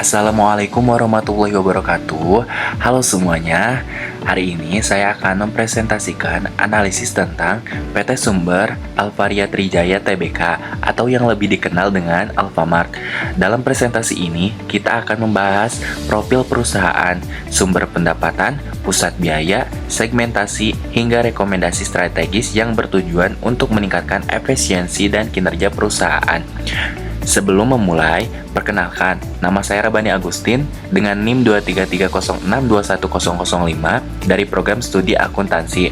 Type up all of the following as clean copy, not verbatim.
Assalamualaikum warahmatullahi wabarakatuh. Halo semuanya. Hari ini saya akan mempresentasikan analisis tentang PT Sumber Alvaria Trijaya Tbk atau yang lebih dikenal dengan Alfamart. Dalam presentasi ini, kita akan membahas profil perusahaan, sumber pendapatan, pusat biaya, segmentasi, hingga rekomendasi strategis yang bertujuan untuk meningkatkan efisiensi dan kinerja perusahaan. Sebelum memulai, perkenalkan, nama saya Rabani Agustin dengan NIM 23306210005 dari program studi akuntansi.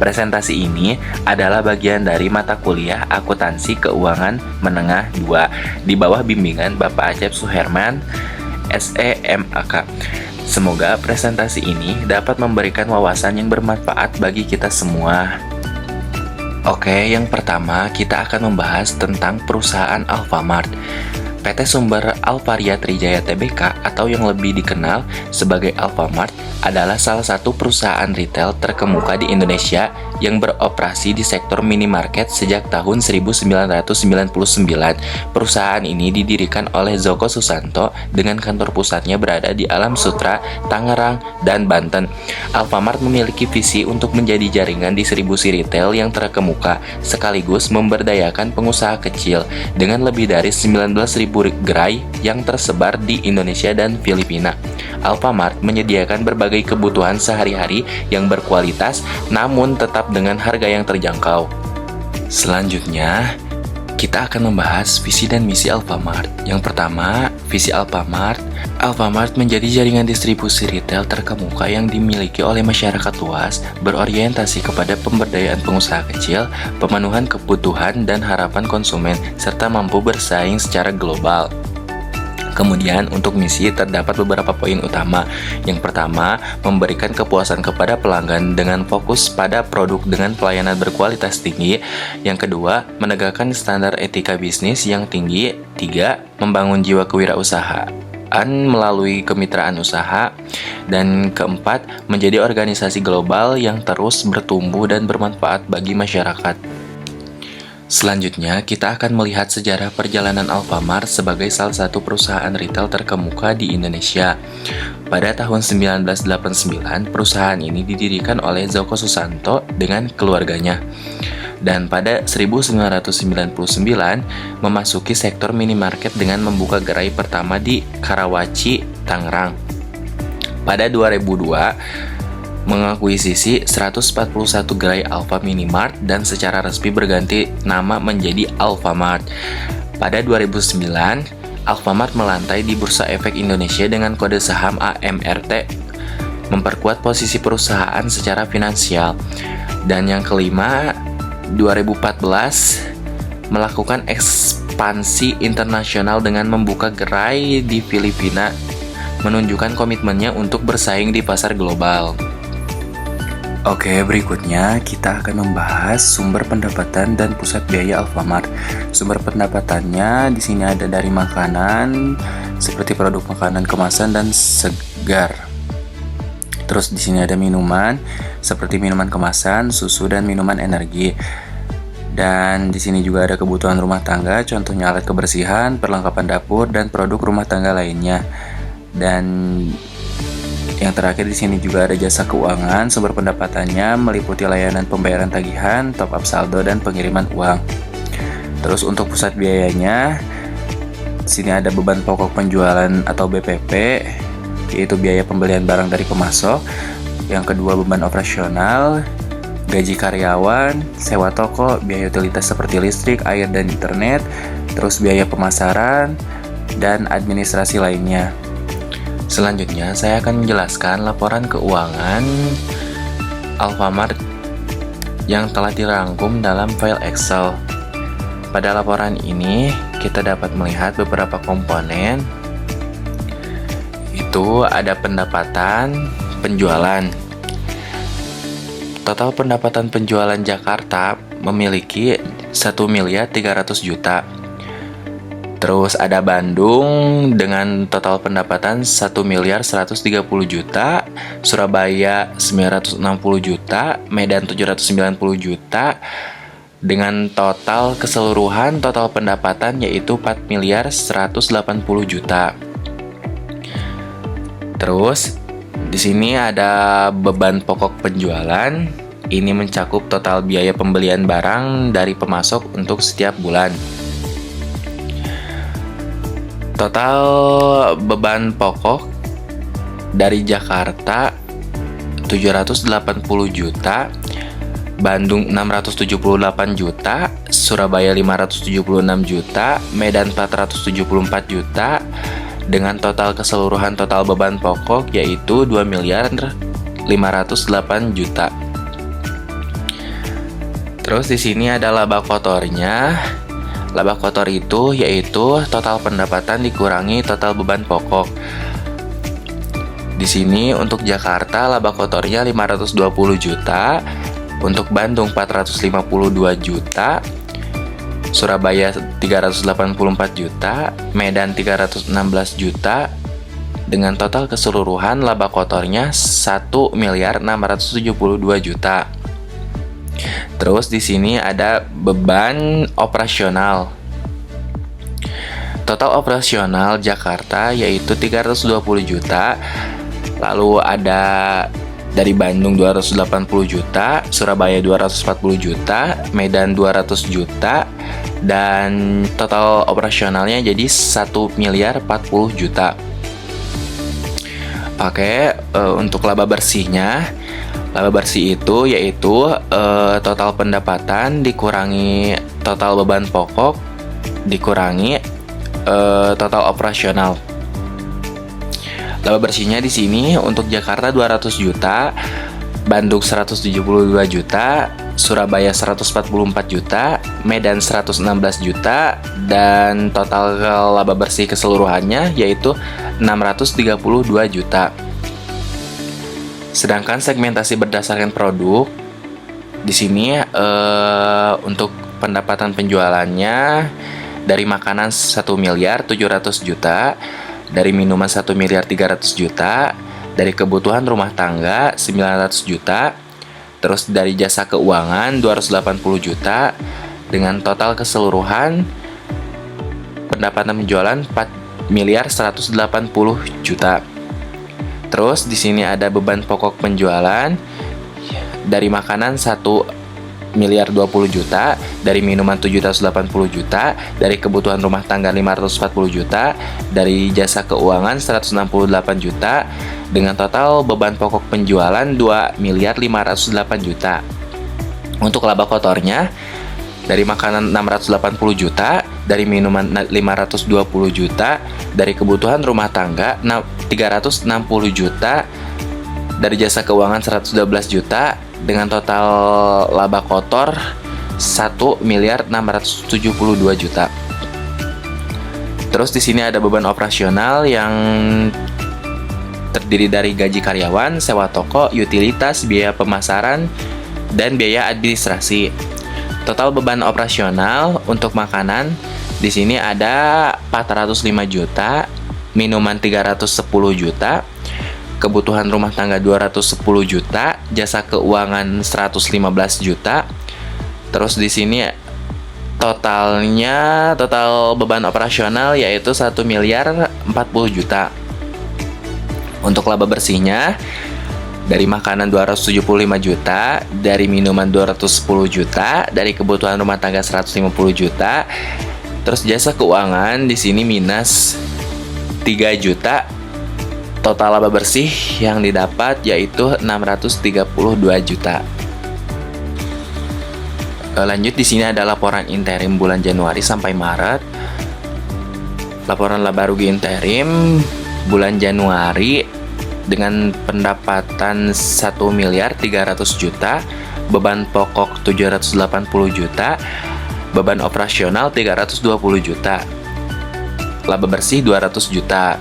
Presentasi ini adalah bagian dari mata kuliah Akuntansi Keuangan Menengah 2 di bawah bimbingan Bapak Acep Suherman, SEMAK. Semoga presentasi ini dapat memberikan wawasan yang bermanfaat bagi kita semua. Oke, yang pertama kita akan membahas tentang perusahaan Alfamart. PT Sumber Alvaria Trijaya Tbk atau yang lebih dikenal sebagai Alfamart adalah salah satu perusahaan retail terkemuka di Indonesia yang beroperasi di sektor minimarket sejak tahun 1999. Perusahaan ini didirikan oleh Zoko Susanto dengan kantor pusatnya berada di Alam Sutra, Tangerang, dan Banten. Alfamart memiliki visi untuk menjadi jaringan distribusi retail yang terkemuka sekaligus memberdayakan pengusaha kecil dengan lebih dari 19.000 gerai yang tersebar di Indonesia dan Filipina. Alfamart menyediakan berbagai kebutuhan sehari-hari yang berkualitas namun tetap dengan harga yang terjangkau. Selanjutnya, kita akan membahas visi dan misi Alfamart. Yang pertama, visi Alfamart. Alfamart menjadi jaringan distribusi retail terkemuka yang dimiliki oleh masyarakat luas, berorientasi kepada pemberdayaan pengusaha kecil, pemenuhan kebutuhan dan harapan konsumen, serta mampu bersaing secara global. Kemudian untuk misi terdapat beberapa poin utama. Yang pertama, memberikan kepuasan kepada pelanggan dengan fokus pada produk dengan pelayanan berkualitas tinggi. Yang kedua, menegakkan standar etika bisnis yang tinggi. Tiga, membangun jiwa kewirausahaan melalui kemitraan usaha. Dan keempat, menjadi organisasi global yang terus bertumbuh dan bermanfaat bagi masyarakat. Selanjutnya, kita akan melihat sejarah perjalanan Alfamart sebagai salah satu perusahaan retail terkemuka di Indonesia. Pada tahun 1989, perusahaan ini didirikan oleh Zoko Susanto dengan keluarganya. Dan pada 1999, memasuki sektor minimarket dengan membuka gerai pertama di Karawaci, Tangerang. Pada 2002, mengakuisisi 141 gerai Alfa Minimart dan secara resmi berganti nama menjadi Alfamart. Pada 2009, Alfamart melantai di Bursa Efek Indonesia dengan kode saham AMRT, memperkuat posisi perusahaan secara finansial. Dan yang kelima, 2014 melakukan ekspansi internasional dengan membuka gerai di Filipina, menunjukkan komitmennya untuk bersaing di pasar global. Oke, berikutnya kita akan membahas sumber pendapatan dan pusat biaya Alfamart. Sumber pendapatannya di sini ada dari makanan seperti produk makanan kemasan dan segar. Terus di sini ada minuman seperti minuman kemasan, susu dan minuman energi. Dan di sini juga ada kebutuhan rumah tangga, contohnya alat kebersihan, perlengkapan dapur dan produk rumah tangga lainnya. Dan yang terakhir di sini juga ada jasa keuangan. Sumber pendapatannya meliputi layanan pembayaran tagihan, top up saldo dan pengiriman uang. Terus untuk pusat biayanya, di sini ada beban pokok penjualan atau BPP, yaitu biaya pembelian barang dari pemasok. Yang kedua beban operasional, gaji karyawan, sewa toko, biaya utilitas seperti listrik, air dan internet, terus biaya pemasaran dan administrasi lainnya. Selanjutnya, saya akan menjelaskan laporan keuangan Alfamart yang telah dirangkum dalam file Excel. Pada laporan ini, kita dapat melihat beberapa komponen. Itu ada pendapatan, penjualan. Total pendapatan penjualan Jakarta memiliki 1.300.000.000. Terus ada Bandung dengan total pendapatan 1.130.000.000, Surabaya 960 juta, Medan 790 juta, dengan total keseluruhan total pendapatan yaitu 4.180 juta. Terus di sini ada beban pokok penjualan. Ini mencakup total biaya pembelian barang dari pemasok untuk setiap bulan. Total beban pokok dari Jakarta 780 juta, Bandung 678 juta, Surabaya 576 juta, Medan 474 juta, dengan total keseluruhan total beban pokok yaitu 2 miliar 508 juta. Terus di sini ada laba kotornya. Laba kotor itu yaitu total pendapatan dikurangi total beban pokok. Di sini untuk Jakarta laba kotornya 520 juta, untuk Bandung 452 juta, Surabaya 384 juta, Medan 316 juta, dengan total keseluruhan laba kotornya 1 miliar 672 juta. Terus di sini ada beban operasional. Total operasional Jakarta yaitu 320 juta. Lalu ada dari Bandung 280 juta, Surabaya 240 juta, Medan 200 juta, dan total operasionalnya jadi 1 miliar 40 juta. Oke, untuk laba bersihnya, laba bersih itu yaitu total pendapatan dikurangi total beban pokok dikurangi total operasional. Laba bersihnya di sini untuk Jakarta 200 juta, Bandung 172 juta, Surabaya 144 juta, Medan 116 juta, dan total laba bersih keseluruhannya yaitu 632 juta. Sedangkan segmentasi berdasarkan produk di sini untuk pendapatan penjualannya dari makanan 1 miliar 700 juta, dari minuman 1 miliar 300 juta, dari kebutuhan rumah tangga 900 juta, terus dari jasa keuangan 280 juta, dengan total keseluruhan pendapatan penjualan 4 miliar 180 juta. Terus di sini ada beban pokok penjualan dari makanan 1 miliar 20 juta, dari minuman 780 juta, dari kebutuhan rumah tangga 540 juta, dari jasa keuangan 168 juta, dengan total beban pokok penjualan 2 miliar 508 juta. Untuk laba kotornya dari makanan 680 juta, dari minuman 520 juta, dari kebutuhan rumah tangga 360 juta, dari jasa keuangan 112 juta, dengan total laba kotor 1 miliar 672 juta. Terus di sini ada beban operasional yang terdiri dari gaji karyawan, sewa toko, utilitas, biaya pemasaran, dan biaya administrasi. Total beban operasional untuk makanan di sini ada 405 juta, minuman 310 juta, kebutuhan rumah tangga 210 juta, jasa keuangan 115 juta. Terus di sini total beban operasional yaitu 1 miliar 40 juta. Untuk laba bersihnya dari makanan 275 juta, dari minuman 210 juta, dari kebutuhan rumah tangga 150 juta. Terus jasa keuangan di sini minus 3 juta. Total laba bersih yang didapat yaitu 632 juta. Lanjut di sini ada laporan interim bulan Januari sampai Maret. Laporan laba rugi interim bulan Januari dengan pendapatan 1 miliar 300 juta, beban pokok 780 juta, beban operasional 320 juta. Laba bersih 200 juta.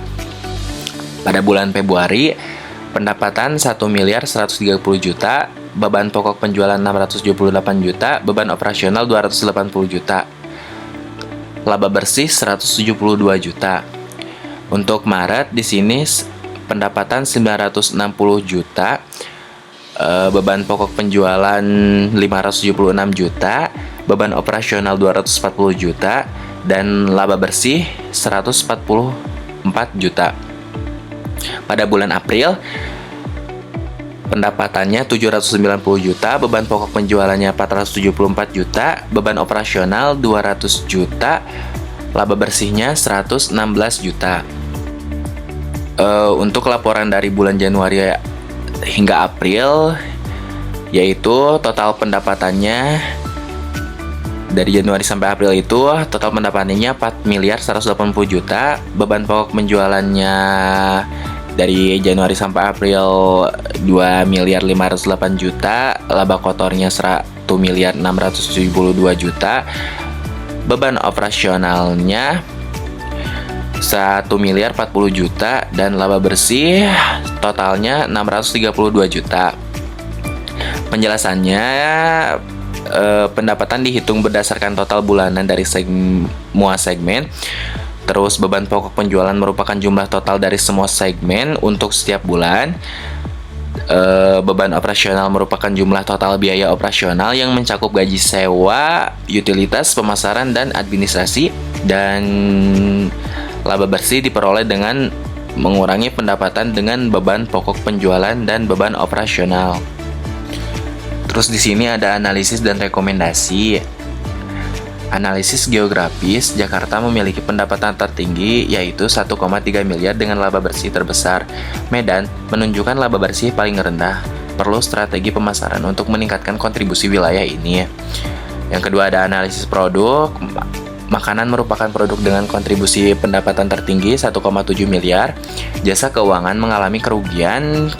Pada bulan Februari, pendapatan 1 miliar 130 juta, beban pokok penjualan 678 juta, beban operasional 280 juta. Laba bersih 172 juta. Untuk Maret di sini pendapatan 960 juta, beban pokok penjualan 576 juta, beban operasional 240 juta, dan laba bersih 144 juta. Pada bulan April, pendapatannya 790 juta, beban pokok penjualannya 474 juta, beban operasional 200 juta, laba bersihnya 116 juta. Untuk laporan dari bulan Januari hingga April, yaitu total pendapatannya dari Januari sampai April itu total pendapatannya 4 miliar 180 juta, beban pokok penjualannya dari Januari sampai April 2 miliar 508 juta, laba kotornya 1 miliar 672 juta, beban operasionalnya 1 miliar 40 juta, dan laba bersih totalnya 632 juta. Penjelasannya, pendapatan dihitung berdasarkan total bulanan dari semua segmen. Terus beban pokok penjualan merupakan jumlah total dari semua segmen untuk setiap bulan. Beban operasional merupakan jumlah total biaya operasional yang mencakup gaji sewa, utilitas, pemasaran, dan administrasi. Dan laba bersih diperoleh dengan mengurangi pendapatan dengan beban pokok penjualan dan beban operasional. Terus di sini ada analisis dan rekomendasi. Analisis geografis, Jakarta memiliki pendapatan tertinggi yaitu 1,3 miliar dengan laba bersih terbesar. Medan menunjukkan laba bersih paling rendah. Perlu strategi pemasaran untuk meningkatkan kontribusi wilayah ini. Yang kedua ada analisis produk. Makanan merupakan produk dengan kontribusi pendapatan tertinggi 1,7 miliar. Jasa keuangan mengalami kerugian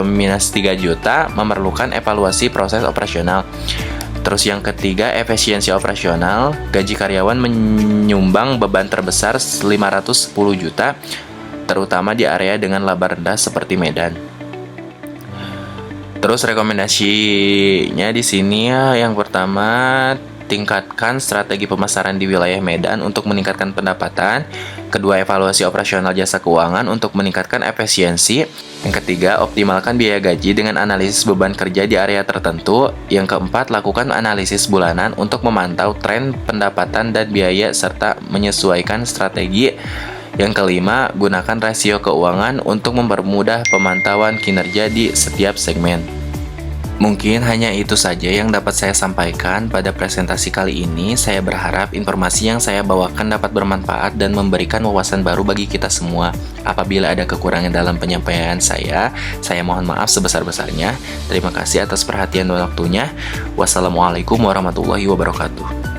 minus 3 juta, memerlukan evaluasi proses operasional. Terus yang ketiga, efisiensi operasional. Gaji karyawan menyumbang beban terbesar 510 juta, terutama di area dengan laba rendah seperti Medan. Terus rekomendasinya di sini yang pertama, tingkatkan strategi pemasaran di wilayah Medan untuk meningkatkan pendapatan. Kedua, evaluasi operasional jasa keuangan untuk meningkatkan efisiensi. Yang ketiga, optimalkan biaya gaji dengan analisis beban kerja di area tertentu. Yang keempat, lakukan analisis bulanan untuk memantau tren pendapatan dan biaya serta menyesuaikan strategi. Yang kelima, gunakan rasio keuangan untuk mempermudah pemantauan kinerja di setiap segmen. Mungkin hanya itu saja yang dapat saya sampaikan pada presentasi kali ini. Saya berharap informasi yang saya bawakan dapat bermanfaat dan memberikan wawasan baru bagi kita semua. Apabila ada kekurangan dalam penyampaian saya mohon maaf sebesar-besarnya. Terima kasih atas perhatian dan waktunya. Wassalamualaikum warahmatullahi wabarakatuh.